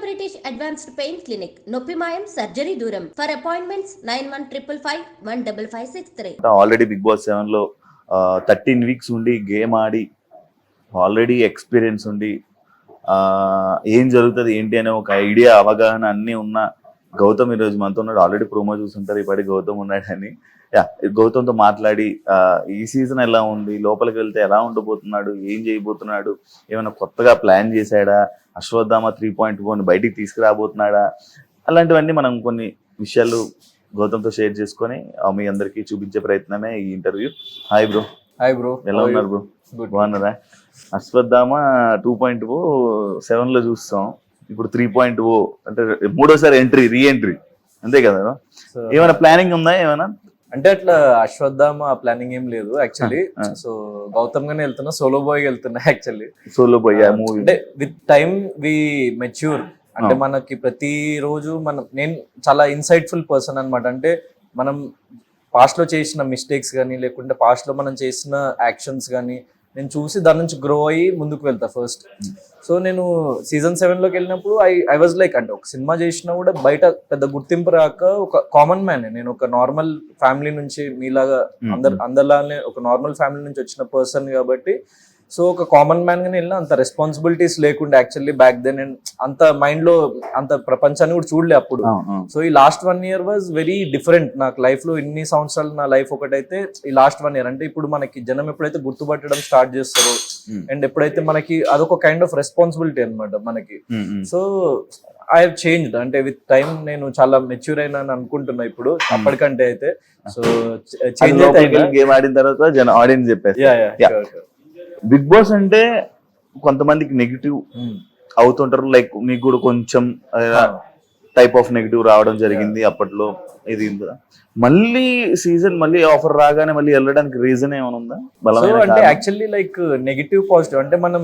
British advanced pain clinic నొప్పి మాయం surgery దూరం for appointments 9155515563. Already Bigg Boss 7 లో 13 వీక్స్ ఉండి గేమ్ ఆడి ఆల్రెడీ ఎక్స్పీరియన్స్ ఉండి ఏం జరుగుతుంది ఏంటి అనే ఒక ఐడియా అవగాహన అన్నీ ఉన్న గౌతమ్ ఈరోజు మనతో ఉన్నాడు. ఆల్రెడీ ప్రోమో చూస్తుంటారు ఈ పాటి గౌతమ్ ఉన్నాడని. గౌతమ్తో మాట్లాడి ఈ సీజన్ ఎలా ఉంది, లోపలికి వెళ్తే ఎలా ఉండబోతున్నాడు, ఏం చేయబోతున్నాడు, ఏమైనా కొత్తగా ప్లాన్ చేశాడా, అశ్వత్థామ 3.0 బయటికి తీసుకురాబోతున్నాడా, అలాంటివన్నీ మనం కొన్ని విషయాలు గౌతమ్తో షేర్ చేసుకొని మీ అందరికీ చూపించే ప్రయత్నమే ఈ interview. Hi bro. Hi bro, ఎలా ఉన్నారు బ్రో? బాగున్నారా? అశ్వత్థామ 2.0 7లో చూస్తాం, ఇప్పుడు 3.0 అంటే మూడోసారి రీ ఎంట్రీ అంతే కదా. ఏమైనా ప్లానింగ్ ఉందా ఏమైనా? అంటే అట్లా అశ్వత్థామ ప్లానింగ్ ఏం లేదు యాక్చువల్లీ. సో గౌతమ్ గానే వెళ్తున్నా, సోలో బాయ్ వెళ్తున్నా యాక్చువల్లీ. సోలో బాయ్ మూవీ అంటే విత్ టైమ్ వి మెచ్యూర్. అంటే మనకి ప్రతి రోజు నేను చాలా ఇన్సైట్ఫుల్ పర్సన్ అనమాట. అంటే మనం పాస్ట్ లో చేసిన మిస్టేక్స్ కానీ లేకుంటే పాస్ట్ లో మనం చేసిన యాక్షన్స్ కానీ నేను చూసి దాని నుంచి గ్రో అయ్యి ముందుకు వెళ్తా ఫస్ట్. సో నేను సీజన్ 7లోకి వెళ్ళినప్పుడు ఐ వాజ్ లైక్, అంటే ఒక సినిమా చేసినా కూడా బయట పెద్ద గుర్తింపు రాక ఒక కామన్ మ్యాన్. నేను ఒక నార్మల్ ఫ్యామిలీ నుంచి, మీలాగా అందరిలానే ఒక నార్మల్ ఫ్యామిలీ నుంచి వచ్చిన పర్సన్ కాబట్టి, సో ఒక కామన్ మ్యాన్ గానే వెళ్ళినా అంత రెస్పాన్సిబిలిటీస్ లేకుండా యాక్చువల్లీ బ్యాక్ దెన్. అండ్ అంత మైండ్ లో అంత ప్రపంచాన్ని కూడా చూడలే అప్పుడు. సో ఈ last 1 year was very different నాకు లైఫ్ లో. ఇన్ని సంవత్సరాలు నా లైఫ్ ఒకటైతే ఈ లాస్ట్ 1 ఇయర్ అంటే ఇప్పుడు మనకి జనం ఎప్పుడైతే గుర్తుపట్టడం స్టార్ట్ చేస్తారో అండ్ ఎప్పుడైతే మనకి అదొక కైండ్ ఆఫ్ రెస్పాన్సిబిలిటీ అనమాట మనకి. So I have changed. అంటే విత్ టైం నేను చాలా మెచ్యూర్ అయినా అనుకుంటున్నా ఇప్పుడు అప్పటికంటే అయితే. సో చేంజ్ గేమ్ ఆడిన తర్వాత ఆడియన్స్ చెప్పారు బిగ్ బాస్ అంటే కొంతమందికి నెగిటివ్ అవుతుంటారు. లైక్ మీకు కూడా కొంచెం టైప్ ఆఫ్ నెగిటివ్ రావడం జరిగింది అప్పట్లో. ఇది మళ్ళీ సీజన్ మళ్ళీ ఆఫర్ రాగానే మళ్ళీ వెళ్ళడానికి రీజన్ ఏమైనా ఉందా? అంటే యాక్చువల్లీ లైక్ నెగిటివ్ పాజిటివ్ అంటే మనం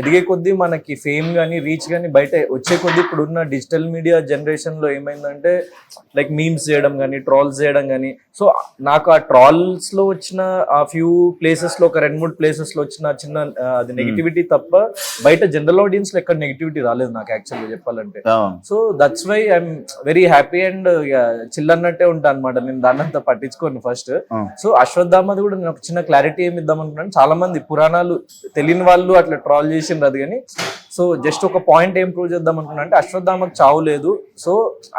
ఎదిగే కొద్దీ మనకి ఫేమ్ గానీ రీచ్ గానీ బయట వచ్చే కొద్దీ ఇప్పుడున్న డిజిటల్ మీడియా జనరేషన్ లో ఏమైందంటే లైక్ మీమ్స్ చేయడం కానీ ట్రాల్స్ చేయడం కానీ. సో నాకు ఆ ట్రాల్స్ లో వచ్చిన ఆ ఫ్యూ ప్లేసెస్ లో ఒక 2-3 ప్లేసెస్ లో వచ్చిన చిన్న అది నెగిటివిటీ తప్ప బయట జనరల్ ఆడియన్స్ లో ఎక్కడ నెగిటివిటీ రాలేదు నాకు యాక్చువల్గా చెప్పాలంటే. So that's why I'm very happy and chill అన్నట్టే ఉంటా అనమాట. నేను దాన్ని అంతా పట్టించుకోను ఫస్ట్. సో అశ్వత్థామది కూడా నేను ఒక చిన్న క్లారిటీ ఏమి ఇద్దాం అనుకున్నాను. చాలా మంది పురాణాలు తెలియని వాళ్ళు అట్లా ట్రాల్ చేసిండ్రు అది కానీ. సో జస్ట్ ఒక పాయింట్ ఏం ప్రూవ్ చేద్దాం అనుకున్నా అంటే అశ్వత్థామకు చావు లేదు. సో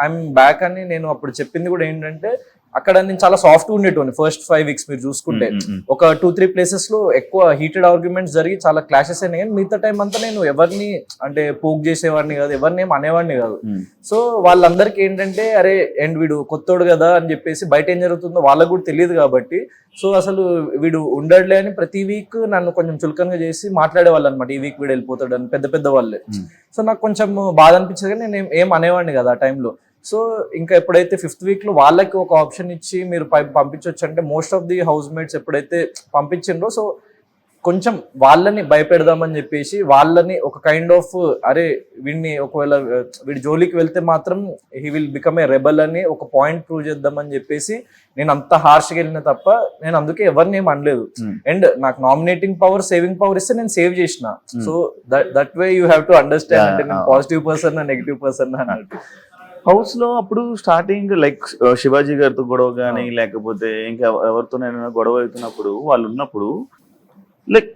ఐఎమ్ బ్యాక్ అని నేను అప్పుడు చెప్పింది కూడా ఏంటంటే అక్కడ నేను చాలా సాఫ్ట్ ఉండేటోని ఫస్ట్ 5 వీక్స్ మీరు చూసుకుంటే. ఒక 2-3 ప్లేసెస్ లో ఎక్కువ హీటెడ్ ఆర్గ్యుమెంట్స్ జరిగి చాలా క్లాషెస్ అయినాయి. కానీ మిగతా టైం అంతా నేను ఎవరిని అంటే పోక్ చేసేవాడిని కాదు, ఎవరిని ఏం అనేవాడిని కాదు. సో వాళ్ళందరికీ ఏంటంటే అరే అండ్ వీడు కొత్తోడు కదా అని చెప్పేసి బయట ఏం జరుగుతుందో వాళ్ళకు కూడా తెలియదు కాబట్టి సో అసలు వీడు ఉండడులే అని ప్రతి వీక్ నన్ను కొంచెం చులకనగా చేసి మాట్లాడేవాళ్ళు అనమాట. ఈ వీక్ వీడు వెళ్ళిపోతాడు అని పెద్ద పెద్ద వాళ్ళే. సో నాకు కొంచెం బాధ అనిపించేది కానీ నేను ఏం అనేవాడిని కదా ఆ టైంలో. సో ఇంకా ఎప్పుడైతే 5th వీక్ లో వాళ్ళకి ఒక ఆప్షన్ ఇచ్చి మీరు పంపించవచ్చు అంటే most of the house mates ఎప్పుడైతే పంపించిండ్రో సో కొంచెం వాళ్ళని భయపెడదామని చెప్పేసి వాళ్ళని ఒక కైండ్ ఆఫ్ అరే వీడిని ఒకవేళ వీడి జోలికి వెళ్తే మాత్రం he will become a rebel అని ఒక పాయింట్ ప్రూవ్ చేద్దామని చెప్పేసి నేను అంత హార్ష్గా వెళ్ళిన తప్ప నేను అందుకే ఎవరిని ఏం అనలేదు. అండ్ నాకు నామినేటింగ్ పవర్ సేవింగ్ పవర్ ఇస్తే నేను సేవ్ చేసిన. So that way you have to understand అంటే నేను పాజిటివ్ పర్సన్ నెగిటివ్ పర్సన్ అన్నట్టు. హౌస్ లో అప్పుడు స్టార్టింగ్ లైక్ శివాజీ గారితో గొడవ కానీ లేకపోతే ఇంకా ఎవరితోనైనా గొడవ అవుతున్నప్పుడు వాళ్ళు ఉన్నప్పుడు లైక్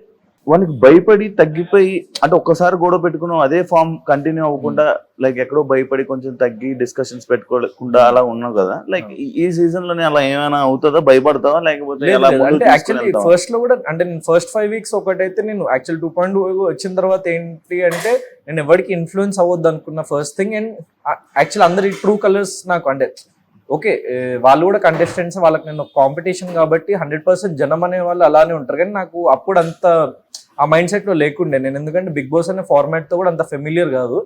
వాళ్ళకి భయపడి తగ్గిపోయి అంటే ఒక్కసారి గొడవ పెట్టుకున్నాం అదే ఫామ్ కంటిన్యూ అవ్వకుండా లైక్ ఎక్కడో భయపడి కొంచెం తగ్గి డిస్కషన్స్ పెట్టుకోకుండా అలా ఉన్నావు కదా. లైక్ ఈ సీజన్ లోనే అలా ఏమైనా అవుతుందా? భయపడతావా లేకపోతే ఫస్ట్ లో కూడా అంటే నేను ఫస్ట్ 5 వీక్స్ ఒకటైతే నేను యాక్చువల్ 2.0 వచ్చిన తర్వాత ఏంటి అంటే నేను ఎవరికి ఇన్ఫ్లుయెన్స్ అవ్వద్దు అనుకున్న ఫస్ట్ థింగ్. అండ్ యాక్చువల్ అందరి ట్రూ కలర్స్ నాకు అంటే ఓకే వాళ్ళు కూడా కంటెస్టెంట్స్, వాళ్ళకి నేను కాంపిటీషన్ కాబట్టి 100% జనం అనే వాళ్ళు అలానే ఉంటారు. కానీ నాకు అప్పుడు అంత ఆ మైండ్ సెట్ లో లేకుండే నేను, ఎందుకంటే బిగ్ బాస్ అనే ఫార్మాట్ తో కూడా అంత ఫెమిలియర్ కాదు.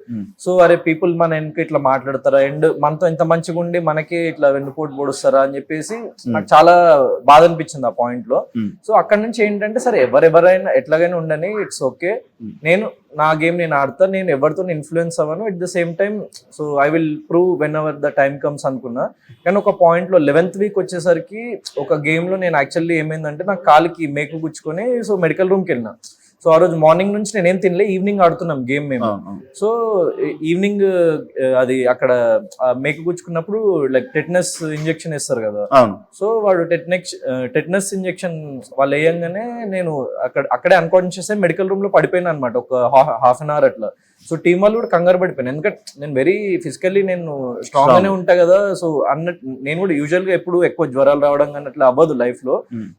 సో అరే పీపుల్ మన వెనక ఇట్లా మాట్లాడతారా అండ్ మనతో ఇంత మంచిగా ఉండి మనకి ఇట్లా వెన్నుపోటు పొడుస్తారా అని చెప్పేసి నాకు చాలా బాధ అనిపించింది ఆ పాయింట్ లో. సో అక్కడ నుంచి ఏంటంటే సరే ఎవరెవరైనా ఎట్లాగైనా ఉండని, ఇట్స్ ఓకే, నేను నా గేమ్ నేను ఆడతా, నేను ఎవరితో ఇన్ఫ్లుయెన్స్ అవ్వను. At the same time so I will prove when ever the time comes అనుకున్నా. కానీ ఒక పాయింట్ లో 11th వీక్ వచ్చేసరికి ఒక గేమ్ లో నేను యాక్చువల్లీ ఏమైందంటే నాకు కాలికి మేకు గుచ్చుకొని సో మెడికల్ రూమ్కి వెళ్ళినా. సో ఆ రోజు మార్నింగ్ నుంచి నేనేం తినలే, ఈవినింగ్ ఆడుతున్నాం గేమ్ మేము. సో ఈవినింగ్ అది అక్కడ మేక గుచ్చుకున్నప్పుడు లైక్ టెటనస్ ఇంజెక్షన్ ఇస్తారు కదా. సో వాడు టెటనస్ ఇంజెక్షన్ వాళ్ళు వేయంగానే నేను అక్కడే అన్కాన్షియస్ అయ్యి మెడికల్ రూమ్ లో పడిపోయినా అనమాట ఒక హాఫ్ అన్ అవర్ అట్లా. సో టీం వాళ్ళు కూడా కంగారు పడిపోయాను, ఎందుకంటే నేను వెరీ ఫిజికల్లీ నేను స్ట్రాంగ్ గానే ఉంటా కదా. సో అన్నట్టు నేను కూడా యూజువల్ గా ఎప్పుడు ఎక్కువ జ్వరాలు రావడం కానీ అట్లా అవ్వదు లైఫ్ లో.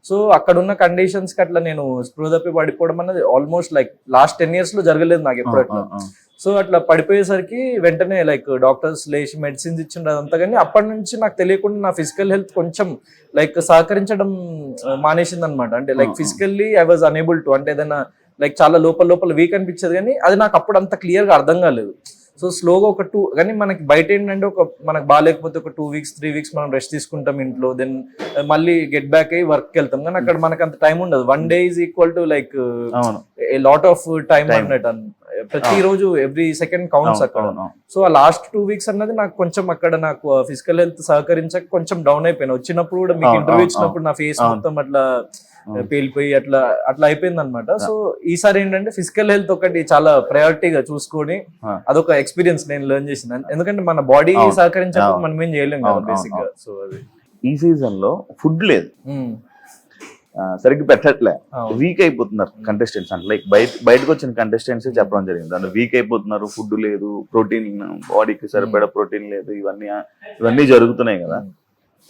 సో అక్కడ ఉన్న కండిషన్స్ కి అట్లా నేను స్పృహ తప్పి పడిపోవడం అనేది ఆల్మోస్ట్ లైక్ లాస్ట్ 10 years లో జరగలేదు నాకు ఎప్పుడు అట్లా. సో అట్లా పడిపోయేసరికి వెంటనే లైక్ డాక్టర్స్ లేచి మెడిసిన్స్ ఇచ్చిండ్రు అదంతా, కానీ అప్పటి నుంచి నాకు తెలియకుండా నా ఫిజికల్ హెల్త్ కొంచెం లైక్ సహకరించడం మానేసింది అనమాట. అంటే like physically I was unable to, అంటే ఏదైనా లైక్ చాలా లోపల వీక్ అనిపించేది, కానీ అది నాకు అప్పుడు అంత క్లియర్ గా అర్థం కాలేదు. సో స్లోగా ఒక 2, కానీ మనకి బయట ఏంటంటే మనకు బాగాలేకపోతే ఒక 2 weeks 3 weeks మనం రెస్ట్ తీసుకుంటాం ఇంట్లో, దెన్ మళ్ళీ గెట్ బ్యాక్ అయ్యి వర్క్కి వెళ్తాం. కానీ అక్కడ మనకు అంత టైం ఉండదు. 1 day is equal to like a lot of time అన్నట్టు. ప్రతి రోజు ఎవ్రీ సెకండ్ కౌంట్స్ అక్కడ. సో ఆ లాస్ట్ 2 weeks అన్నది నాకు కొంచెం అక్కడ నాకు ఫిజికల్ హెల్త్ సహకరించక కొంచెం డౌన్ అయిపోయినా. వచ్చినప్పుడు కూడా మీకు ఇంటర్వ్యూ ఇచ్చినప్పుడు నా ఫేస్ మొత్తం అట్లా పేలిపోయి అట్లా అయిపోయింది అనమాట. సో ఈసారి ఏంటంటే ఫిజికల్ హెల్త్ ఒకటి చాలా ప్రయారిటీగా చూసుకొని అదొక ఎక్స్పీరియన్స్ నేను లెర్న్ చేసింది. ఎందుకంటే మన బాడీ సహకరించకపోతే మనం ఏం చేయలేం కదా బేసిక్ గా. సో అది ఈ సీజన్ లో ఫుడ్ లేదు, సరిగ్గా పెట్టట్లే, వీక్ అయిపోతున్నారు కంటెస్టెంట్స్. అంటే లైక్ బయటకు వచ్చిన కంటెస్టెంట్స్ చెప్పడం జరిగింది, అంటే వీక్ అయిపోతున్నారు, ఫుడ్ లేదు, ప్రోటీన్ బాడీకి సరిపడా ప్రోటీన్ లేదు, ఇవన్నీ జరుగుతున్నాయి కదా.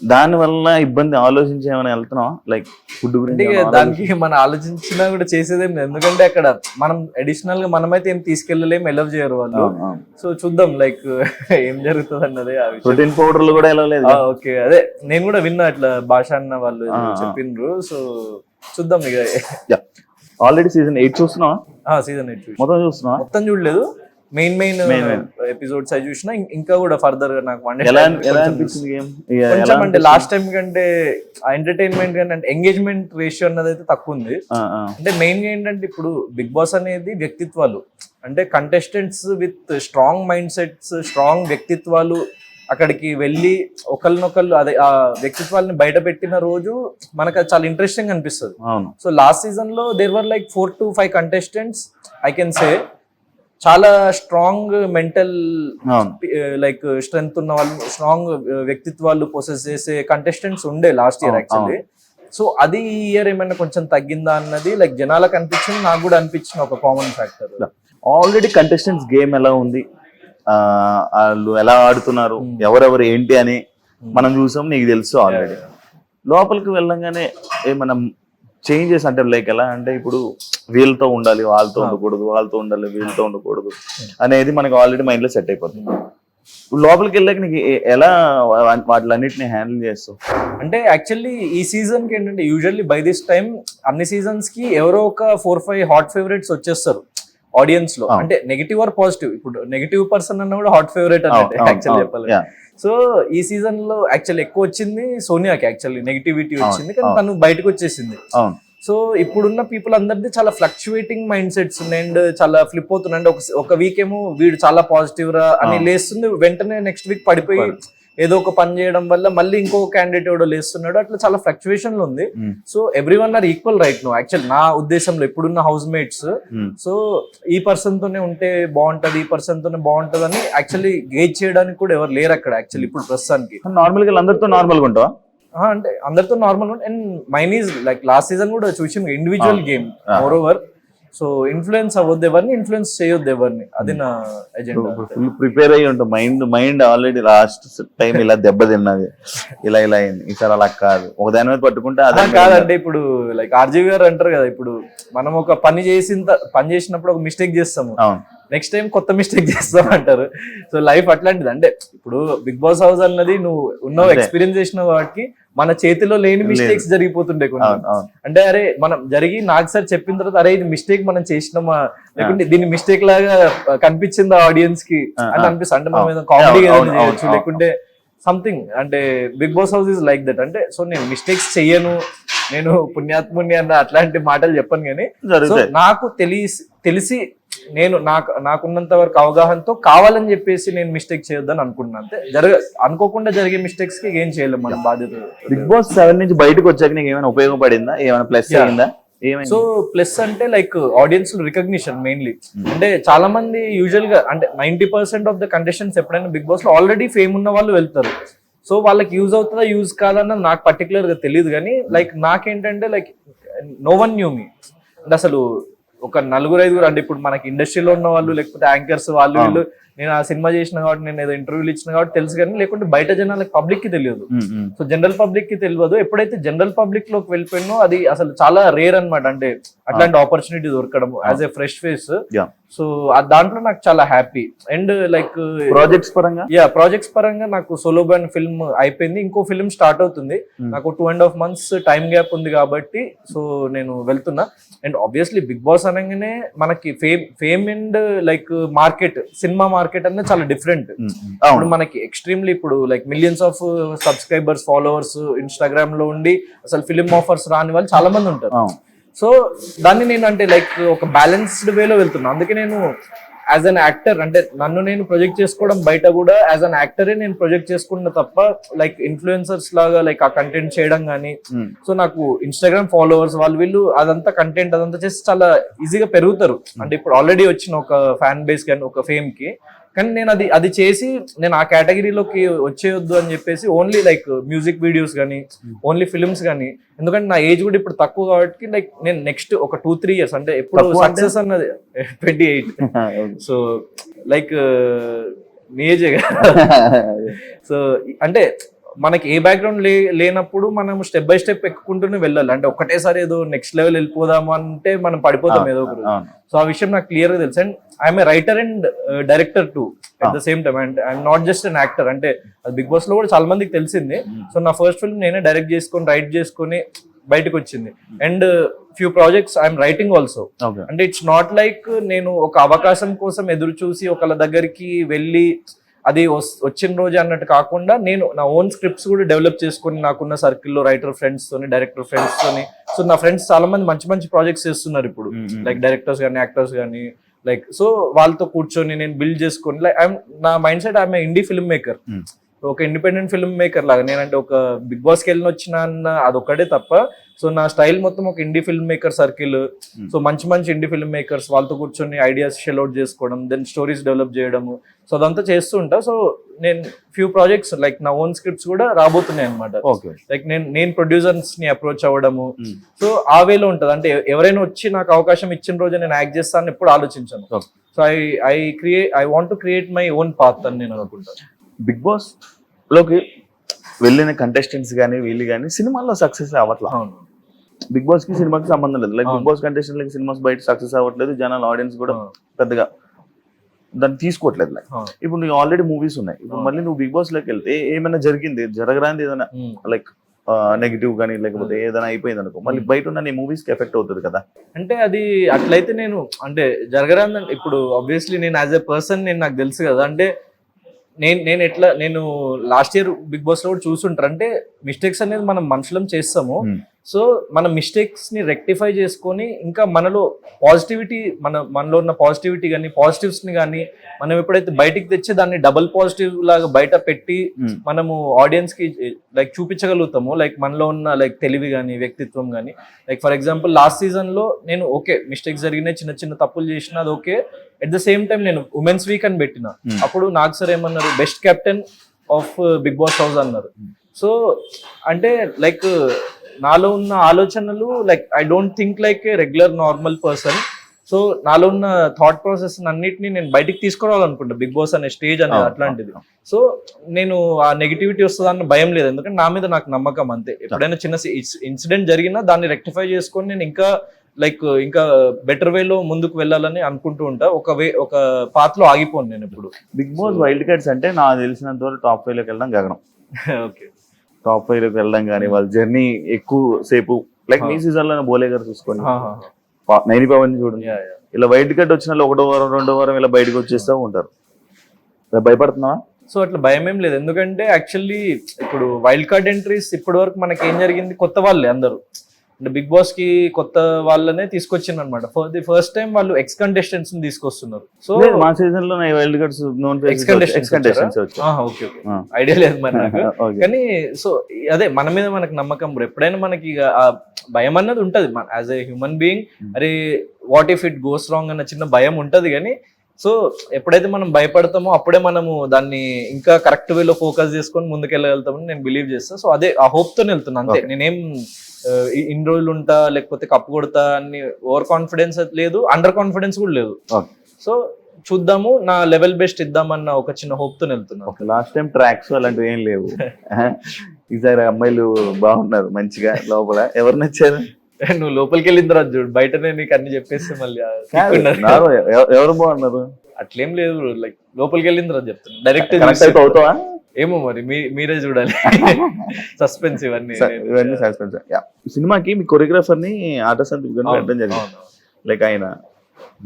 దాని వల్ల ఇబ్బంది ఆలోచించి ఏమైనా వెళ్తున్నాం లైక్ ఫుడ్ గురించి? దానికి మనం ఆలోచించినా కూడా చేసేదేం లేదు, ఎందుకంటే అక్కడ మనం అడిషనల్ గా మనమైతే ఏం తీసుకెళ్ళలేము, ఎలవ్ చేయరు వాళ్ళు. సో చూద్దాం లైక్ ఏం జరుగుతుంది అన్నది. ప్రోటీన్ పౌడర్లు కూడా వెళ్ళలేదు. ఓకే, అదే నేను కూడా విన్నా అట్లా భాష అన్న వాళ్ళు చెప్పిండ్రు. సో చూద్దాం ఇక. ఆల్రెడీ సీజన్ 8 చూస్తున్నావా? సీజన్ 8 మొత్తం చూస్తున్నావా? మొత్తం చూడలేదు, మెయిన్ ఎపిసోడ్స్ అవి చూసినా. ఇంకా కూడా ఫర్దర్ గా నాకు కొంచెం అంటే లాస్ట్ టైం కంటే ఎంటర్టైన్మెంట్ కానీ అంటే ఎంగేజ్మెంట్ రేషియో అన్నది అయితే తక్కువ ఉంది. అంటే మెయిన్ గా ఏంటంటే ఇప్పుడు బిగ్ బాస్ అనేది వ్యక్తిత్వాలు, అంటే contestants with strong mind sets, strong వ్యక్తిత్వాలు అక్కడికి వెళ్ళి ఒకరినొకళ్ళు అదే ఆ వ్యక్తిత్వాలని బయట పెట్టిన రోజు మనకు అది చాలా ఇంట్రెస్టింగ్ అనిపిస్తుంది. సో లాస్ట్ సీజన్ లో there were like 4 to 5 contestants I can say చాలా స్ట్రాంగ్ మెంటల్ లైక్ స్ట్రెంగ్త్ ఉన్న వాళ్ళు, స్ట్రాంగ్ వ్యక్తిత్వాలు పొసెస్ చేసే కంటెస్టెంట్స్ ఉండే లాస్ట్ ఇయర్ యాక్చువల్లీ. సో అది ఈ ఇయర్ ఏమైనా కొంచెం తగ్గిందా అన్నది లైక్ జనాలకు అనిపించింది, నాకు కూడా అనిపించింది ఒక common factor. Already contestants game ఎలా ఉంది, వాళ్ళు ఎలా ఆడుతున్నారు, ఎవరెవరు ఏంటి అని మనం చూసాం, నీకు తెలుసు ఆల్రెడీ. లోపలికి వెళ్ళంగానే ఏమన్నా చేంజెస్ అంటే లైక్ ఎలా అంటే ఇప్పుడు వీళ్ళతో ఉండాలి, వాళ్ళతో ఉండకూడదు, వాళ్ళతో ఉండాలి, వీళ్ళతో ఉండకూడదు అనేది మనకి ఆల్రెడీ మైండ్ లో సెట్ అయిపోతుంది. లోపలికి వెళ్ళాక నీకు ఎలా వాటిలన్నిటిని హ్యాండిల్ చేస్తావు? అంటే యాక్చువల్లీ ఈ సీజన్ కి ఏంటంటే యూజువల్లీ బై దిస్ టైమ్ అన్ని సీజన్స్ కి ఎవరో ఒక 4-5 హాట్ ఫేవరెట్స్ వచ్చేస్తారు ఆడియన్స్ లో. అంటే నెగిటివ్ ఆర్ పాజిటివ్, ఇప్పుడు నెగిటివ్ పర్సన్ అన్న కూడా హాట్ ఫేవరెట్ అన్నట్టు యాక్చువల్లీ చెప్పాలి. సో ఈ సీజన్ లో యాక్చువల్లీ ఎక్కువ వచ్చింది సోనియాకి, యాక్చువల్లీ నెగిటివిటీ వచ్చింది, కానీ తను బయటకు వచ్చేసింది. సో ఇప్పుడున్న పీపుల్ అందరిది చాలా ఫ్లక్చువేటింగ్ మైండ్ సెట్స్ ఉన్నాయి అండ్ చాలా ఫ్లిప్ అవుతున్నాయి. అంటే ఒక వీక్ ఏమో వీడు చాలా పాజిటివ్ రా అని లేస్తుంది, వెంటనే నెక్స్ట్ వీక్ పడిపోయి ఏదో ఒక పని చేయడం వల్ల మళ్ళీ ఇంకో క్యాండిడేట్ ఎవడో లేస్తున్నాడు, అట్లా చాలా ఫ్లక్చువేషన్ లో ఉంది. So everyone are equal right no actual నా ఉద్దేశంలో ఇప్పుడున్న హౌస్ మేట్స్. సో ఈ పర్సన్ తోనే ఉంటే బాగుంటది, ఈ పర్సన్ తోనే బాగుంటది అని యాక్చువల్లీ గేజ్ చేయడానికి కూడా ఎవరు లేరు అక్కడ యాక్చువల్లీ ఇప్పుడు ప్రస్తుతానికి. నార్మల్ గా అందరితో నార్మల్ గా ఉంటావా? అంటే అందరితో normal and mine is like last season కూడా చూసి individual game moreover. So influence అవ్వద్దు ఎవరిని, ఇన్ఫ్లుయెన్స్ చేయొద్దు ఎవరిని, అది నా ఎజెండా. ఫుల్ ప్రిపేర్ అయ్యి ఉంటాం, మైండ్ ఆల్రెడీ లాస్ట్ టైం ఇలా దెబ్బ తిన్నది, ఇలా అయింది, ఈసారి అలా కాదు, ఒక దాని మీద పట్టుకుంటే అదే కాదంటే ఇప్పుడు లైక్ ఆర్జీవి గారు అంటారు కదా, ఇప్పుడు మనం ఒక పని చేసినప్పుడు ఒక మిస్టేక్ చేస్తాము, నెక్స్ట్ టైం కొత్త మిస్టేక్ చేస్తాం అంటారు. సో లైఫ్ అట్లాంటిది. అంటే ఇప్పుడు బిగ్ బాస్ హౌస్ అన్నది నువ్వు ఉన్న ఎక్స్పీరియన్స్ చేసిన వాటికి మన చేతిలో లేని మిస్టేక్స్ జరిగిపోతుండే కొన్ని. అంటే అరే మనం నాకు సార్ చెప్పిన తర్వాత అరే ఇది మిస్టేక్ మనం చేసినామా, లేకుంటే దీన్ని మిస్టేక్ లాగా కనిపించిందా ఆడియన్స్ కి అని అనిపిస్తుంది. అంటే మనం ఏదో కామెడీ చేయొచ్చు, లేకుంటే సంథింగ్. అంటే Bigg Boss house is like that. అంటే సో నేను మిస్టేక్స్ చెయ్యను, నేను పుణ్యాత్ముని అన్న అట్లాంటి మాటలు చెప్పను, కానీ నాకు తెలిసి నేను నాకున్నంత వరకు అవగాహనతో కావాలని చెప్పేసి నేను మిస్టేక్ చేయొద్దని అనుకుంటున్నాను. అంతే, అనుకోకుండా జరిగే మిస్టేక్స్ కి ఏం చేయలేము మనం బాధ్యత. బిగ్ బాస్ 7 నుంచి బయటకు వచ్చాక నీకు ఏమైనా ఉపయోగపడిందా, ఏమైనా ప్లస్ అయిందా? ఏమైంది? సో ప్లస్ అంటే లైక్ ఆడియన్స్ రికగ్నిషన్ మెయిన్లీ. అంటే చాలా మంది యూజువల్ గా అంటే 90% ఆఫ్ ద కంటెస్టెంట్స్ ఎప్పుడైనా బిగ్ బాస్ లో ఆల్రెడీ ఫేమ్ ఉన్న వాళ్ళు వెళ్తారు. సో వాళ్ళకి యూజ్ అవుతుందా యూజ్ కాదన్నది నాకు పర్టికులర్ గా తెలియదు, కానీ లైక్ నాకేంటంటే లైక్ నో వన్ న్యూ మీ. అంటే అసలు ఒక 4-5 అంటే ఇప్పుడు మనకి ఇండస్ట్రీలో ఉన్న వాళ్ళు లేకపోతే యాంకర్స్ వాళ్ళు వీళ్ళు, నేను ఆ సినిమా చేసిన కాబట్టి నేను ఏదో ఇంటర్వ్యూలు ఇచ్చిన కాబట్టి తెలుసు, కానీ లేకుంటే బయట జనాలకి పబ్లిక్ కి తెలియదు. సో జనరల్ పబ్లిక్ కి తెలియదు. ఎప్పుడైతే జనరల్ పబ్లిక్ లోకి వెళ్ళిపోయినో అది అసలు చాలా రేర్ అన్నమాట. అంటే అట్లాంటి ఆపర్చునిటీ దొరకడం as a fresh face. So దాంట్లో నాకు చాలా హ్యాపీ. అండ్ లైక్ ప్రాజెక్ట్స్ పరంగా నాకు సోలో బ్యాండ్ ఫిల్మ్ అయిపోయింది, ఇంకో ఫిల్మ్ స్టార్ట్ అవుతుంది. నాకు 2.5 months టైం గ్యాప్ ఉంది కాబట్టి సో నేను వెళ్తున్నా. అండ్ ఆబ్వియస్లీ బిగ్ బాస్ అనగానే మనకి fame and like market, cinema market అనేది చాలా డిఫరెంట్. ఇప్పుడు మనకి ఎక్స్ట్రీమ్లీ ఇప్పుడు like millions of subscribers, followers Instagram లో ఉండి అసలు ఫిల్మ్ ఆఫర్స్ రాని వాళ్ళు చాలా మంది ఉంటారు. సో దాన్ని నేను అంటే లైక్ ఒక బ్యాలెన్స్డ్ వేలో వెళ్తున్నా. అందుకే నేను యాజ్ అన్ యాక్టర్ అంటే నన్ను నేను ప్రొజెక్ట్ చేసుకోవడం బయట కూడా యాజ్ అన్ యాక్టరే నేను ప్రొజెక్ట్ చేసుకున్న తప్ప లైక్ ఇన్ఫ్లుయెన్సర్స్ లాగా లైక్ ఆ కంటెంట్ చేయడం కానీ. సో నాకు ఇన్స్టాగ్రామ్ ఫాలోవర్స్ వాళ్ళు వీళ్ళు అదంతా కంటెంట్ అదంతా చేసి చాలా ఈజీగా పెరుగుతారు. అంటే ఇప్పుడు ఆల్రెడీ వచ్చిన ఒక ఫ్యాన్ బేస్ కానీ ఒక ఫేమ్ కి, కానీ నేను అది చేసి నేను ఆ కేటగిరీలోకి వచ్చేయొద్దు అని చెప్పేసి ఓన్లీ లైక్ మ్యూజిక్ వీడియోస్ కానీ ఓన్లీ ఫిల్మ్స్ కానీ, ఎందుకంటే నా ఏజ్ కూడా ఇప్పుడు తక్కువ కాబట్టి లైక్ నేను నెక్స్ట్ ఒక 2-3 years అంటే ఎప్పుడు సక్సెస్ అన్నది 28. సో లైక్ మీ ఏజే కదా. సో అంటే మనకి ఏ బ్యాక్గ్రౌండ్ లేనప్పుడు మనం స్టెప్ బై స్టెప్ ఎక్కుంటూనే వెళ్ళాలి. అంటే ఒక్కటేసారి ఏదో నెక్స్ట్ లెవెల్ వెళ్ళిపోదాము అంటే మనం పడిపోతాం ఏదో ఒకరు. సో ఆ విషయం నాకు క్లియర్ గా తెలుసు. And I'm a writer and director to at the same time. And I'm not just an actor. అంటే అది బిగ్ బాస్ లో కూడా చాలా మందికి తెలిసింది. సో నా ఫస్ట్ ఫిల్మ్ నేనే డైరెక్ట్ చేసుకొని రైట్ చేసుకొని బయటకు వచ్చింది. And few projects I'm writing also. అంటే ఇట్స్ నాట్ లైక్ నేను ఒక అవకాశం కోసం ఎదురు చూసి ఒకళ్ళ దగ్గరికి వెళ్ళి అది వచ్చిన రోజు అన్నట్టు కాకుండా నేను నా ఓన్ స్క్రిప్ట్స్ కూడా డెవలప్ చేసుకుని నాకున్న సర్కిల్లో రైటర్ ఫ్రెండ్స్ తోని, డైరెక్టర్ ఫ్రెండ్స్ తోని. సో నా ఫ్రెండ్స్ చాలా మంది మంచి మంచి ప్రాజెక్ట్స్ చేస్తున్నారు ఇప్పుడు, లైక్ డైరెక్టర్స్ కానీ యాక్టర్స్ కానీ. లైక్ సో వాళ్ళతో కూర్చొని నేను బిల్డ్ చేసుకొని లైక్ నా mind set I'm INDI film maker, ఒక ఇండిపెండెంట్ ఫిల్మ్ మేకర్ లాగా. నేనంటే ఒక బిగ్ బాస్కి వెళ్ళి వచ్చిన అన్న అదొక్కటే తప్ప సో నా స్టైల్ మొత్తం ఒక INDI film maker circle. So మంచి మంచి ఇండీ ఫిల్మ్ మేకర్స్ వాళ్ళతో కూర్చొని ఐడియాస్ షెల్ అవుట్ చేసుకోవడం, దెన్ స్టోరీస్ డెవలప్ చేయడము. సో అదంతా చేస్తూ ఉంటా. సో నేను ఫ్యూ ప్రాజెక్ట్స్ లైక్ నా ఓన్ స్క్రిప్ట్స్ కూడా రాబోతున్నాయి అనమాట. లైక్ నేను ప్రొడ్యూసర్స్ ని అప్రోచ్ అవ్వడము. సో ఆ వేలో ఉంటది. అంటే ఎవరైనా వచ్చి నాకు అవకాశం ఇచ్చిన రోజు నేను యాక్ట్ చేస్తానని ఎప్పుడు ఆలోచించాను. So I want to create my own path అని నేను అనుకుంటాను. బిగ్ బాస్ లోకి వెళ్ళిన కంటెస్టెంట్స్ కానీ వీళ్ళు కానీ సినిమాల్లో సక్సెస్ అవ్వట్లా. బిగ్ బాస్ కి సినిమాకి సంబంధం లేదు. Like Bigg Boss contestant cinemas బయట సక్సెస్ అవ్వట్లేదు, జనాల ఆడియన్స్ కూడా పెద్దగా దాన్ని తీసుకోవట్లేదు. లైక్ ఇప్పుడు నీకు ఆల్రెడీ మూవీస్ ఉన్నాయి, ఇప్పుడు మళ్ళీ నువ్వు బిగ్ బాస్ లోకి వెళ్తే ఏమైనా జరిగింది జరగరాంది ఏదైనా లైక్ నెగిటివ్ కానీ లేకపోతే ఏదైనా అయిపోయింది అనుకో, మళ్ళీ బయట ఉన్న నీ మూవీస్ కి ఎఫెక్ట్ అవుతుంది కదా. అంటే అది అట్లయితే నేను అంటే జరగరాందంటే ఇప్పుడు ఆబ్వియస్లీ నేను యాజ్ ఎ పర్సన్ నాకు తెలుసు కదా. అంటే నేను లాస్ట్ ఇయర్ బిగ్ బాస్ లో కూడా చూసుంటారు. అంటే మిస్టేక్స్ అనేది మనం మనుషులం చేస్తాము. సో మన మిస్టేక్స్ ని రెక్టిఫై చేసుకొని ఇంకా మనలో పాజిటివిటీ మనలో ఉన్న పాజిటివిటీ కానీ పాజిటివ్స్ ని కానీ మనం ఎప్పుడైతే బయటికి తెచ్చి దాన్ని డబుల్ పాజిటివ్ లాగా బయట పెట్టి మనము ఆడియన్స్ కి లైక్ చూపించగలుగుతాము. లైక్ మనలో ఉన్న లైక్ తెలివి కానీ వ్యక్తిత్వం కానీ. Like for example last season లో నేను ఓకే మిస్టేక్స్ జరిగినాయి, చిన్న చిన్న తప్పులు చేసిన, అది okay. At the same time నేను ఉమెన్స్ వీక్ అని పెట్టిన, అప్పుడు నాకు సార్ ఏమన్నారు, best captain of Bigg Boss house అన్నారు. సో అంటే లైక్ నాలో ఉన్న ఆలోచనలు like I don't think like a regular normal person. So నాలో ఉన్న థాట్ ప్రాసెస్ అన్నిటిని నేను బయటికి తీసుకురావాలనుకుంటా బిగ్ బాస్ అనే స్టేజ్ అనేది అట్లాంటిది. సో నేను ఆ నెగిటివిటీ వస్తుందన్న భయం లేదు, ఎందుకంటే నా మీద నాకు నమ్మకం అంతే. ఎప్పుడైనా చిన్న ఇన్సిడెంట్ జరిగినా దాన్ని రెక్టిఫై చేసుకొని నేను ఇంకా బెటర్ వేలో ముందుకు వెళ్ళాలని అనుకుంటూ ఉంటా. ఒక పాత్ లో ఆగిపోను నేను ఇప్పుడు. బిగ్ బాస్ వైల్డ్ కార్డ్స్ అంటే నాకు తెలిసినంత వరకు టాప్ 5 లోకి వెళ్ళడం గగనం. ఓకే, టాప్ 5 లోకి వెళ్ళడం కానీ వాళ్ళ జర్నీ ఎక్కువ సేపు లైక్ మీ సీజన్ లో బోలే గారు చూసుకొని నైని పవన్ చూడండి, ఇలా వైల్డ్ కార్డ్ వచ్చిన 1వ వారం 2వ వారం ఇలా బయటకు వచ్చేస్తూ ఉంటారు. భయపడుతున్నావా? సో అట్లా భయం ఏం లేదు, ఎందుకంటే యాక్చువల్లీ ఇప్పుడు వైల్డ్ కార్డ్ ఎంట్రీస్ ఇప్పటి వరకు మనకి ఏం జరిగింది, కొత్త వాళ్ళే అందరూ. అంటే బిగ్ బాస్ కి కొత్త వాళ్ళనే తీసుకొచ్చింది అనమాట. ఫర్ ది ఫస్ట్ టైం వాళ్ళు ఎక్స్ కంటెస్టెంట్స్ ని తీసుకొస్తున్నారు. సో మా సీజన్ లో wild cards X contestants okay idea లేదు మరి నాకు. కానీ సో అదే మన మీద మనకు నమ్మకం బ్రో. ఎప్పుడైనా మనకి ఇక ఆ భయం అన్నది ఉంటది యాజ్ ఏ హ్యూమన్ బీయింగ్. అరే what if it goes wrong అన్న చిన్న భయం ఉంటది. కానీ సో ఎప్పుడైతే మనం భయపడతామో అప్పుడే మనము దాన్ని ఇంకా కరెక్ట్ వేలో ఫోకస్ చేసుకొని ముందుకెళ్ళగలుగుతామని నేను బిలీవ్ చేస్తాను. సో అదే ఆ హోప్ తోనే వెళ్తున్నా అంతే. నేనేం ఇన్ని రోజులు ఉంటా లేకపోతే కప్పు కొడతా అని ఓవర్ కాన్ఫిడెన్స్ లేదు, అండర్ కాన్ఫిడెన్స్ కూడా లేదు. సో చూద్దాము, నా లెవెల్ బెస్ట్ ఇద్దామన్న ఒక చిన్న హోప్ తో వెళ్తున్నా. లాస్ట్ టైం ట్రాక్స్ అలాంటివి ఏం లేవు. ఈసారి అమ్మాయిలు బాగున్నారు మంచిగా. లోపల ఎవరు నచ్చారు? నువ్వు లోపలికి వెళ్ళిన తర్వాత చూడు, బయటనే నీకు అన్ని చెప్పేస్తే మళ్ళీ ఎవరు బాగున్నారు? అట్లేం లేదు, లైక్ లోపలికి వెళ్ళిన తర్వాత చెప్తాను. డైరెక్ట్ అవుతావా ఏమో మరి మీరే చూడాలి. సస్పెన్స్ ఇవన్నీ సస్పెన్స్. సినిమాకి మీ కొరియోగ్రాఫర్ ని ఆట సందీప్ గారిని పెట్టడం జరిగింది. లైక్ ఆయన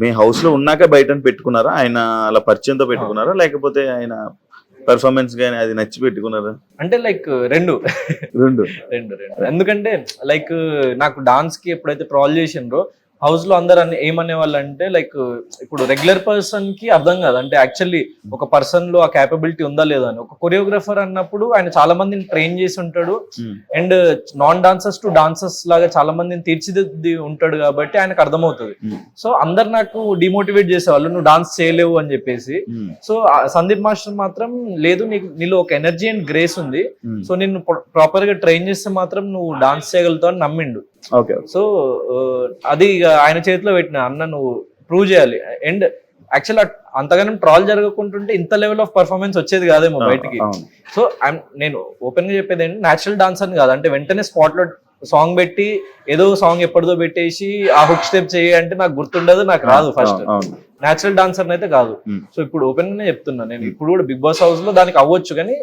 మీ హౌస్ లో ఉన్నాక బయట పెట్టుకున్నారా? ఆయన అలా పరిచయంతో పెట్టుకున్నారా లేకపోతే ఆయన పర్ఫార్మెన్స్ గానీ అది నచ్చి పెట్టుకున్నారా? అంటే లైక్ రెండు. ఎందుకంటే లైక్ నాకు డాన్స్ కి ఎప్పుడైతే ట్రాల్ చేసిండ్రో హౌస్ లో అందరు ఏమనే వాళ్ళు అంటే లైక్ ఇప్పుడు రెగ్యులర్ పర్సన్ కి అర్థం కాదు అంటే యాక్చువల్లీ ఒక పర్సన్ లో ఆ క్యాపబిలిటీ ఉందా లేదా అని. ఒక కొరియోగ్రాఫర్ అన్నప్పుడు ఆయన చాలా మందిని ట్రైన్ చేసి ఉంటాడు and non dancers to dancers లాగా చాలా మందిని తీర్చిదిద్ది ఉంటాడు కాబట్టి ఆయనకు అర్థమవుతుంది. సో అందరు నాకు డిమోటివేట్ చేసేవాళ్ళు, నువ్వు డాన్స్ చేయలేవు అని చెప్పేసి. సో సందీప్ మాస్టర్ మాత్రం లేదు, నీలో ఒక ఎనర్జీ అండ్ గ్రేస్ ఉంది, సో నిన్ను ప్రాపర్ గా ట్రైన్ చేస్తే మాత్రం నువ్వు డాన్స్ చేయగలుగుతావు అని నమ్మిండు. సో అది ఆయన చేతిలో పెట్టిన అన్న నువ్వు ప్రూవ్ చేయాలి. అండ్ యాక్చువల్ అంతగానం ట్రాల్ జరగకుంటుంటే ఇంత లెవెల్ ఆఫ్ పర్ఫార్మెన్స్ వచ్చేది కాదేమో బయటికి. సో నేను ఓపెన్ గా చెప్పేది ఏంటి, న్యాచురల్ డాన్స్ అని కాదు అంటే వెంటనే స్పాట్ లో సాంగ్ పెట్టి ఏదో సాంగ్ ఎప్పటిదో పెట్టేసి ఆ హుక్ స్టెప్ చేయి అంటే నాకు గుర్తుండదు, నాకు రాదు. ఫస్ట్ న్యాచురల్ డాన్సర్ అయితే కాదు. సో ఇప్పుడు ఓపెన్ గానే చెప్తున్నా, నేను ఇప్పుడు కూడా బిగ్ బాస్ హౌస్ లో దానికి అవ్వచ్చు కానీ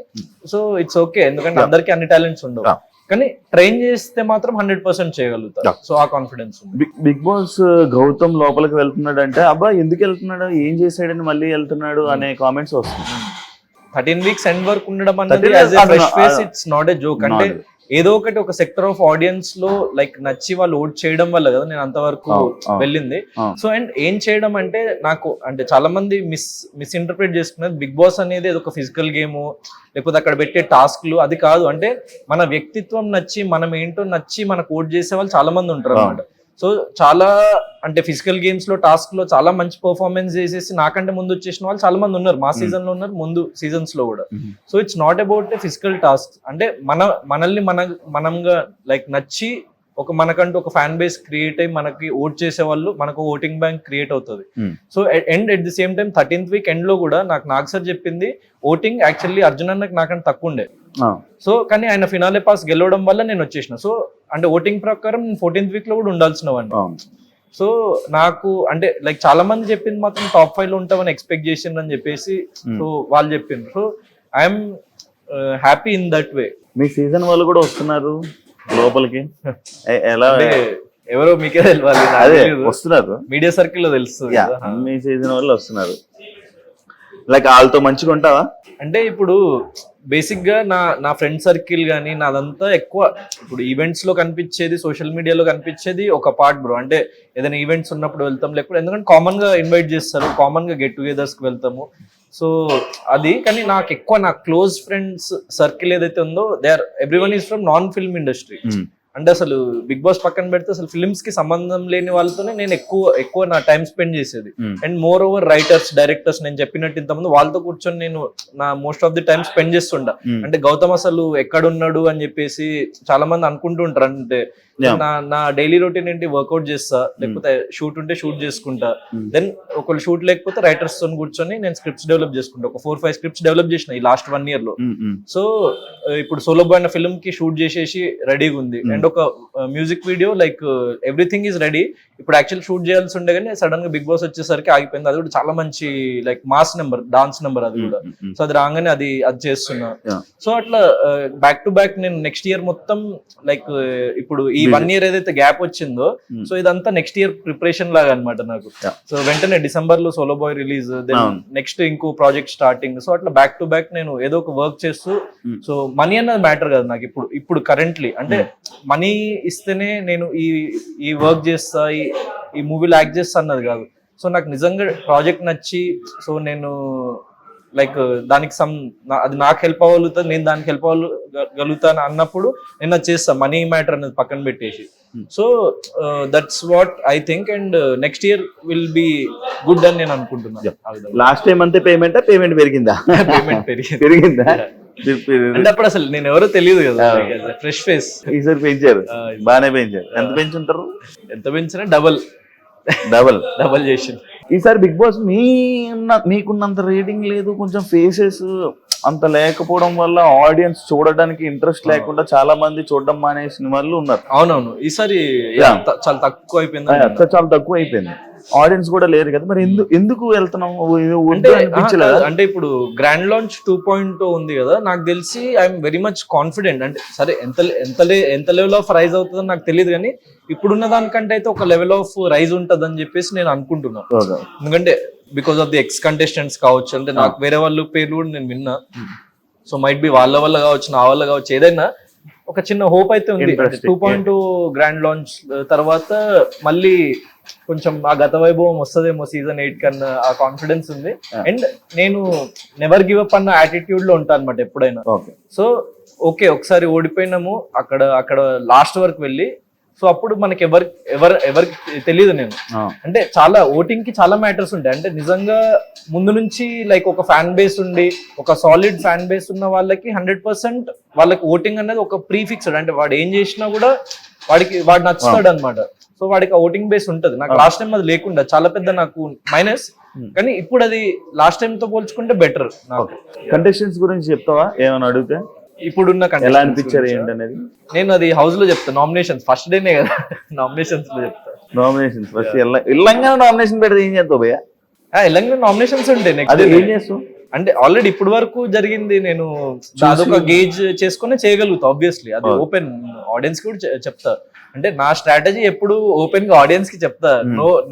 సో ఇట్స్ ఓకే, ఎందుకంటే అందరికి అన్ని టాలెంట్స్ ఉండవు. కానీ ట్రైన్ చేస్తే మాత్రం 100% చేయగలుగుతారు. సో ఆ కాన్ఫిడెన్స్ ఉంది. బిగ్ బాస్ గౌతమ్ లోపలికి వెళ్తున్నాడు అంటే అబ్బా ఎందుకు వెళ్తున్నాడు, ఏం చేశాడని మళ్ళీ వెళ్తున్నాడు అనే కామెంట్స్ వస్తున్నాయి. 13 weeks ఎండ్ వరకు ఉండడం అనేది ఇట్స్ నాట్ ఏ జోక్. అంటే ఏదో ఒకటి ఒక సెక్టర్ ఆఫ్ ఆడియన్స్ లో లైక్ నచ్చి వాళ్ళు ఓట్ చేయడం వల్ల కదా నేను అంతవరకు వెళ్ళింది. సో అండ్ ఏం చేయడం అంటే నాకు అంటే చాలా మంది మిస్ఇంటర్ప్రిట్ చేసుకున్నది బిగ్ బాస్ అనేది ఒక ఫిజికల్ గేమ్ లేకపోతే అక్కడ పెట్టే టాస్క్లు అది కాదు. అంటే మన వ్యక్తిత్వం నచ్చి మనం ఏంటో నచ్చి మనకు ఓట్ చేసే వాళ్ళు చాలా మంది ఉంటారు అన్నమాట. సో చాలా అంటే ఫిజికల్ గేమ్స్ లో టాస్క్ లో చాలా మంచి పర్ఫార్మెన్స్ చేసేసి నాకంటే ముందు వచ్చేసిన వాళ్ళు చాలా మంది ఉన్నారు, మా సీజన్ లో ఉన్నారు, ముందు సీజన్స్ లో కూడా. So it's not about physical task. అంటే మనల్ని మనంగా లైక్ నచ్చి మనకంటూ ఒక ఫ్యాన్ బేస్ క్రియేట్ అయ్యి మనకి ఓట్ చేసే వాళ్ళు, మనకు ఓటింగ్ బ్యాంక్ క్రియేట్ అవుతుంది. So and at the same time 13th week end లో కూడా నాకు సార్ చెప్పింది ఓటింగ్ యాక్చువల్లీ అర్జున్ అన్నకి నాకంటే తక్కువ ఉండే. సో కానీ ఆయన ఫినాలే పాస్ గెలవడం వల్ల నేను వచ్చేసిన. సో అంటే ఓటింగ్ ప్రకారం నేను 14th week లో కూడా ఉండాల్సిన వాడిని. సో నాకు అంటే లైక్ చాలా మంది చెప్పింది మాత్రం టాప్ 5 లో ఉంటామని ఎక్స్పెక్ట్ చేసిండ్రు అని చెప్పేసి సో వాళ్ళు చెప్పిండ్రు. So I'm happy in that way. Me season వాళ్ళు కూడా వస్తున్నారు లోపలికి, ఎలా ఎవరో మీకే తెలియాలి, వస్తున్నారు మీడియా సర్కిల్ లో తెలుస్తుంది. మీ సీజన్ వాళ్ళు వస్తున్నారు, లైక్ వాళ్ళతో మంచిగా ఉంటావా? అంటే ఇప్పుడు బేసిక్ గా నా ఫ్రెండ్ సర్కిల్ కానీ నాదంతా ఎక్కువ ఇప్పుడు ఈవెంట్స్ లో కనిపించేది, సోషల్ మీడియాలో కనిపించేది ఒక పార్ట్ బ్రో. అంటే ఏదైనా ఈవెంట్స్ ఉన్నప్పుడు వెళ్తాం, లేకపోతే ఎందుకంటే కామన్ గా ఇన్వైట్ చేస్తారు, కామన్ గా గెట్ టుగెదర్స్ కి వెళ్తాము. సో అది కానీ నాకు ఎక్కువ నా క్లోజ్ ఫ్రెండ్స్ సర్కిల్ ఏదైతే ఉందో everyone is from non film industry. అంటే అసలు బిగ్ బాస్ పక్కన పెడితే అసలు ఫిల్మ్స్ కి సంబంధం లేని వాళ్ళతోనే నేను ఎక్కువ నా టైం స్పెండ్ చేసేది. And more over writers, directors నేను చెప్పినట్టు ఇంతకుముందు వాళ్ళతో కూర్చొని నేను నా most of the time spend చేస్తుంటా. అంటే గౌతమ్ అసలు ఎక్కడున్నాడు అని చెప్పేసి చాలా మంది అనుకుంటూ ఉంటారు. అంటే నా డైలీ రొటీన్ ఏంటి, వర్కౌట్ చేస్తా, లేకపోతే షూట్ ఉంటే షూట్ చేసుకుంటా, దెన్ ఒకళ్ళు షూట్ లేకపోతే రైటర్స్ తో కూర్చొని నేను స్క్రిప్ట్స్ డెవలప్ చేసుకుంటా. ఒక 4-5 స్క్రిప్ట్స్ డెవలప్ చేసిన ఈ లాస్ట్ 1 year లో. సో ఇప్పుడు సోలో బాయ్ అన్న ఫిల్మ్ కి షూట్ చేసేసి రెడీగా ఉంది. అండ్ ఒక music video like everything is ready. ఇప్పుడు యాక్చువల్ షూట్ చేయాల్సి ఉండే కానీ సడన్ గా బిగ్ బాస్ వచ్చేసరికి ఆగిపోయింది. అది కూడా చాలా మంచి like mass number, dance number అది కూడా. సో అది రాగానే అది చేస్తున్నా. సో అట్లా బ్యాక్ టు బ్యాక్ నేను నెక్స్ట్ ఇయర్ మొత్తం లైక్ ఇప్పుడు ఈ 1 year ఏదైతే గ్యాప్ వచ్చిందో సో ఇదంతా నెక్స్ట్ ఇయర్ ప్రిపరేషన్ లాగా అనమాట నాకు. సో వెంటనే డిసెంబర్ లో Solo Boy release, then next ఇంకో ప్రాజెక్ట్ స్టార్టింగ్. సో అట్లా బ్యాక్ టు బ్యాక్ నేను ఏదో ఒక వర్క్ చేస్తూ, సో మనీ అన్నది మ్యాటర్ కదా నాకు ఇప్పుడు కరెంట్లీ. అంటే మనీ ఇస్తేనే నేను ఈ వర్క్ చేస్తా, ఈ మూవీలో యాక్ట్ చేస్తా అన్నది కాదు. సో నాకు నిజంగా ప్రాజెక్ట్ నచ్చి, సో నేను లైక్ దానికి అది నాకు హెల్ప్ అవ్వగలుగుతుంది, నేను దానికి హెల్ప్ అవ్వగలుగుతాను అన్నప్పుడు నేను అది చేస్తాను. మనీ మ్యాటర్ అనేది పక్కన పెట్టేసి. So that's what I think. And next year will be good అని నేను అనుకుంటున్నాను. లాస్ట్ టైం అంతే పేమెంట్ పెరిగిందా? పేమెంట్ పెరిగిందా? అంటే అప్పుడు అసలు నేను ఎవరో తెలియదు కదా, ఫ్రెష్ ఫేస్. ఈసారి పెంచారు, బాగానే పెంచారు. ఎంత పెంచుంటారు? ఎంత పెంచినా డబల్ చేసింది. ఈసారి బిగ్ బాస్ మీకున్నంత రేటింగ్ లేదు, కొంచెం ఫేసెస్ అంత లేకపోవడం వల్ల ఆడియన్స్ చూడడానికి ఇంట్రెస్ట్ లేకుండా చాలా మంది చూడడం మానేసిన వాళ్ళు ఉన్నారు. అవునవును, ఈసారి చాలా తక్కువ అయిపోయింది. చాలా తక్కువ అయిపోయింది, ఆడియన్స్ కూడా లేరు కదా. మరి ఎందుకు వెళ్తున్నాం? అంటే ఇప్పుడు గ్రాండ్ లాంచ్ 2.0 ఉంది కదా, నాకు తెలిసి ఐఎమ్ వెరీ మచ్ కాన్ఫిడెంట్. అంటే సరే ఎంత లెవెల్ ఆఫ్ రైజ్ అవుతుందో నాకు తెలియదు, కానీ ఇప్పుడున్న దానికంటే అయితే ఒక లెవెల్ ఆఫ్ రైజ్ ఉంటుంది అని చెప్పేసి నేను అనుకుంటున్నాను. ఎందుకంటే because of the X contestants కావచ్చు, అంటే నాకు వేరే వాళ్ళ పేర్లు కూడా నేను విన్నా. సో మైట్ బి వాళ్ళ వల్ల కావచ్చు, నా వల్ల కావచ్చు, ఏదైనా ఒక చిన్న హోప్ అయితే ఉంది. 2.2 గ్రాండ్ లాంచ్ తర్వాత మళ్ళీ కొంచెం ఆ గత వైభవం వస్తుందేమో సీజన్ 8 కన్నా, ఆ కాన్ఫిడెన్స్ ఉంది. అండ్ నేను నెవర్ గివ్ అప్ అన్న యాటిట్యూడ్ లో ఉంటాను అనమాట ఎప్పుడైనా. సో ఓకే, ఒకసారి ఓడిపోయినాము, అక్కడ లాస్ట్ వరకు వెళ్ళి, సో అప్పుడు మనకి ఎవరికి తెలియదు. నేను అంటే చాలా ఓటింగ్ కి చాలా మ్యాటర్స్ ఉంటాయి. అంటే నిజంగా ముందు నుంచి లైక్ ఒక ఫ్యాన్ బేస్ ఉండి, ఒక సాలిడ్ ఫ్యాన్ బేస్ ఉన్న వాళ్ళకి 100% వాళ్ళకి ఓటింగ్ అనేది ఒక ప్రీఫిక్స్డ్. అంటే వాడు ఏం చేసినా కూడా వాడు నచ్చుతాడు అనమాట. సో వాడికి ఓటింగ్ బేస్ ఉంటుంది. నాకు లాస్ట్ టైం అది లేకుండా చాలా పెద్ద నాకు మైనస్, కానీ ఇప్పుడు అది లాస్ట్ టైం తో పోల్చుకుంటే బెటర్. నాకు కంటెస్టెంట్స్ గురించి చెప్తావా ఏమైనా అడిగితే? ఇప్పుడున్న ఎలా అనిపించారు ఏంటనేది నేను అది హౌస్ లో చెప్తాను. నామినేషన్స్ ఫస్ట్ డేనే కదా, నామినేషన్స్ లో చెప్తాను. నామినేషన్స్ ఫస్ట్ తెలంగాణ నామినేషన్ పెడితే ఏం చేస్తావు భయ్యా? తెలంగాణ నామినేషన్స్ ఉంటాయి. నెక్స్ట్ ఏం చేస్తావు? అంటే ఆల్రెడీ ఇప్పుడు వరకు జరిగింది నేను అదొక గేజ్ చేసుకునే చేయగలుగుతా. ఆబ్వియస్లీ అది ఓపెన్ ఆడియన్స్ కూడా చెప్తా. అంటే నా స్ట్రాటజీ ఎప్పుడు ఓపెన్ గా ఆడియన్స్ కి చెప్తా.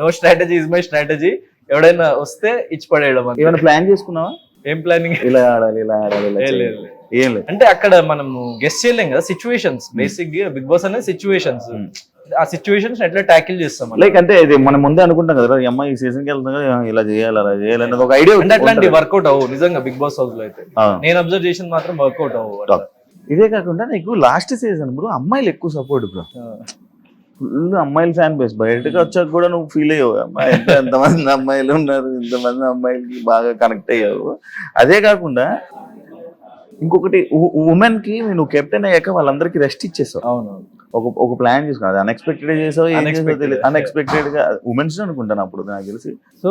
No strategy is my strategy. ఎవడైనా వస్తే ఇచ్చి పడేయడం. ఏమైనా ప్లాన్ చేసుకున్నావా? ఏం ప్లానింగ్? ఇలా ఆడాలి ఏం లేదు. అంటే అక్కడ మనము గెస్ట్ చేయలేం కదా సిచ్యువేషన్స్. బేసిక్ గా బిగ్ బాస్ అనేది సిచ్యువేషన్స్. ఆ సిచ్యువేషన్స్ ఎట్లా ట్యాకిల్ చేస్తాం? లైక్ అంటే ఇది మనం ముందే అనుకుంటాం కదా, ఈ అమ్మాయి ఈ సీజన్ కి వెళ్తాం కదా, ఇలా చేయాలి అలా చేయాలి అనేది ఒక ఐడియా. అంటే అట్లాంటి వర్కౌట్ అవ్వు నిజంగా బిగ్ బాస్ హౌస్ లో అయితే. నేను అబ్జర్వ్ చేసిన మాత్రం వర్కౌట్ అవ్వు. ఇదే కాకుండా నీకు లాస్ట్ సీజన్ బ్రో అమ్మాయిలు ఎక్కువ సపోర్ట్ బ్రో, ఫుల్ అమ్మాయిల ఫ్యాన్ బేస్. బయటకు వచ్చాక కూడా నువ్వు ఫీల్ అయ్యావు, ఎంతమంది అమ్మాయిలు ఉన్నారు, ఇంతమంది అమ్మాయిలకి బాగా కనెక్ట్ అయ్యావు. అదే కాకుండా ఇంకొకటి, ఉమెన్ కి నువ్వు కెప్టెన్ అయ్యాక వాళ్ళందరికీ రెస్ట్ ఇచ్చేసావు. అవును, ఒక ప్లాన్ చేసుకున్నా. అది అన్ఎక్స్పెక్టెడ్ చేసావు, అన్ఎక్స్పెక్టెడ్ గా ఉమెన్స్ అనుకుంటాను అప్పుడు నాకు తెలిసి. సో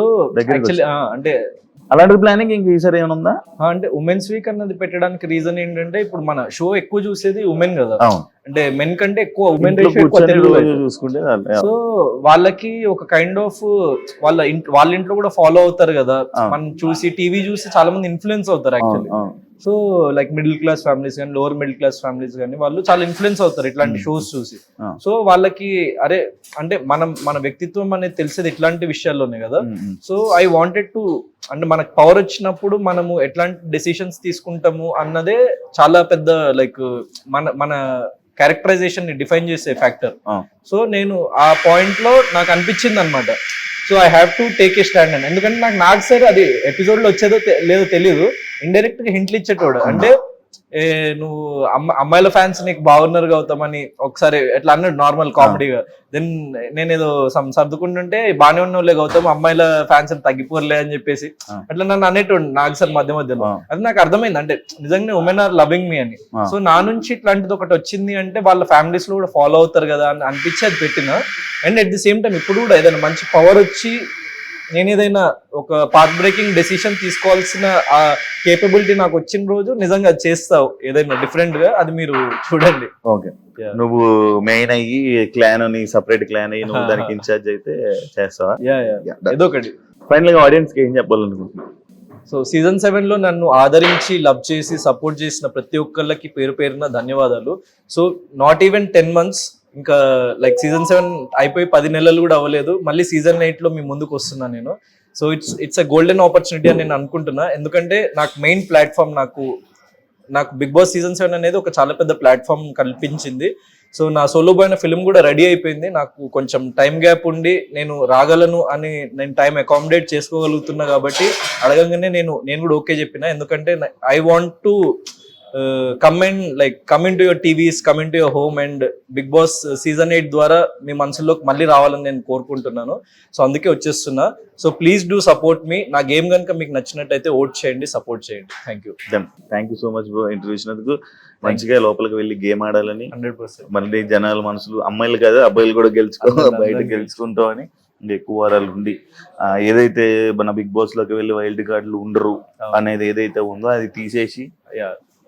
అంటే అలాంటి ప్లానింగ్ ఇంక ఈసారి ఏమైనా ఉందా? అంటే ఉమెన్స్ వీక్ అన్నది పెట్టడానికి రీజన్ ఏంటంటే, ఇప్పుడు మన షో ఎక్కువ చూసేది ఉమెన్ కదా. అంటే మెన్ కంటే ఎక్కువ ఉమెన్ చూసుకుంటే, సో వాళ్ళకి ఒక కైండ్ ఆఫ్ వాళ్ళ ఇంట్లో కూడా ఫాలో అవుతారు కదా. మనం చూసి టీవీ చూసి చాలా మంది ఇన్ఫ్లుయెన్స్ అవుతారు actually. So like middle class families కానీ, లోవర్ మిడిల్ క్లాస్ ఫ్యామిలీస్ కానీ, వాళ్ళు చాలా ఇన్ఫ్లుయెన్స్ అవుతారు ఇట్లాంటి షోస్ చూసి. సో వాళ్ళకి అరే అంటే మన వ్యక్తిత్వం అనేది తెలిసేది ఇట్లాంటి విషయాల్లోనే కదా. సో ఐ వాంటెడ్ టు, అంటే మనకు పవర్ వచ్చినప్పుడు మనము ఎట్లాంటి డెసిషన్స్ తీసుకుంటాము అన్నదే చాలా పెద్ద లైక్ మన క్యారెక్టరైజేషన్ ని డిఫైన్ చేసే ఫ్యాక్టర్. సో నేను ఆ పాయింట్ లో నాకు అనిపించింది అనమాట. So I have to take a stand అని. ఎందుకంటే నాకు సార్ అది ఎపిసోడ్ లో వచ్చేదో లేదో తెలియదు, ఇండైరెక్ట్ గా హింట్లు ఇచ్చేటోడు. అంటే నువ్వు అమ్మాయిల ఫ్యాన్స్ నీకు బాగున్నారు గౌతమని ఒకసారి ఎట్లా అన్నాడు నార్మల్ కామెడీగా. దెన్ నేను ఏదో సర్దుకుంటుంటే బానే ఉన్నోళ్ళే గౌతమ్, అమ్మాయిల ఫ్యాన్స్ అని తగ్గిపోర్లే అని చెప్పేసి అట్లా నన్ను అనేటోడు నాకు సార్ మధ్యలో. అది నాకు అర్థమైంది, అంటే నిజంగా ఉమెన్ ఆర్ లవింగ్ మీ అని. సో నా నుంచి ఇట్లాంటిది ఒకటి వచ్చింది అంటే వాళ్ళ ఫ్యామిలీస్ లో కూడా ఫాలో అవుతారు కదా అని అనిపించి అది పెట్టిన. And at the same time ఇప్పుడు కూడా ఏదైనా మంచి పవర్ వచ్చి నేను ఏదైనా ఒక పాత్ బ్రేకింగ్ డెసిషన్ తీసుకోవాల్సిన ఆ కేపబిలిటీ నాకు వచ్చిన రోజు నిజంగా చేస్తావు ఏదైనా డిఫరెంట్ గా, అది మీరు చూడండి. ఓకే, నువ్వు మెయిన్ అయ్యి క్లాన్ అని సపరేట్ క్లాన్ అయ్యి నువ్వు దానికి ఇన్ఛార్జ్ అయితే చేస్తావా? ఏదో ఒకటి. ఫైనల్ గా ఆడియన్స్ కి ఏం చెప్పాలనుకుంటున్నాను? సో సీజన్ 7 లో నన్ను ఆదరించి లవ్ చేసి సపోర్ట్ చేసిన ప్రతి ఒక్కళ్ళకి పేరు పేరున ధన్యవాదాలు. సో నాట్ ఈవెన్ 10 months, ఇంకా లైక్ సీజన్ 7 అయిపోయి 10 నెలలు కూడా అవ్వలేదు, మళ్ళీ సీజన్ 8 లో మీ ముందుకు వస్తున్నాను నేను. So it's a golden opportunity అని నేను అనుకుంటున్నా. ఎందుకంటే నాకు మెయిన్ ప్లాట్ఫామ్ నాకు బిగ్ బాస్ సీజన్ 7 అనేది ఒక చాలా పెద్ద ప్లాట్ఫామ్ కల్పించింది. సో నా సోలో బాయ్ అనే ఫిల్మ్ కూడా రెడీ అయిపోయింది. నాకు కొంచెం టైం గ్యాప్ ఉండి నేను రాగలను అని నేను టైం అకామిడేట్ చేసుకోగలుగుతున్నా కాబట్టి అడగంగానే నేను కూడా ఓకే చెప్పిన. ఎందుకంటే I want to coming to your TVs, coming to your home and Bigg Boss season 8 ద్వారా మీ మనసులోకి మళ్ళీ రావాలని నేను కోరుకుంటున్నాను. సో అందుకే వచ్చేస్తున్నా. సో ప్లీజ్ డూ సపోర్ట్ మీ. నా గేమ్ కనుక మీకు నచ్చినట్టయితే ఓట్ చేయండి, సపోర్ట్ చేయండి. Thank you so much bro interview ఇచ్చినందుకు. మంచిగా లోపలికి వెళ్ళి గేమ్ ఆడాలని, 100%. మళ్ళీ జనాల మనసులు, అమ్మాయిలు కాదు అబ్బాయిలు కూడా బయట గెలుచుకుంటామని ఎక్కువ వారాలు ఉండి ఏదైతే మన బిగ్ బాస్ లోకి వెళ్ళి వైల్డ్ కార్డులు ఉండరు అనేది ఏదైతే ఉందో అది తీసేసి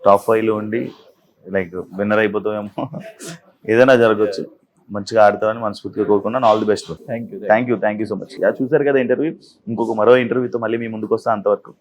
టాప్ 5 లో ఉండి లైక్ విన్నర్ అయిపోతామేమో. ఏదైనా జరగచ్చు. మంచిగా ఆడతామని మనస్ఫూర్తిగా కోరుకున్నాను. All the best. Thank you so much. చూసారు కదా ఇంటర్వ్యూ. మరో ఇంటర్వ్యూతో మళ్ళీ మీ ముందుకు వస్తా. అంతవరకు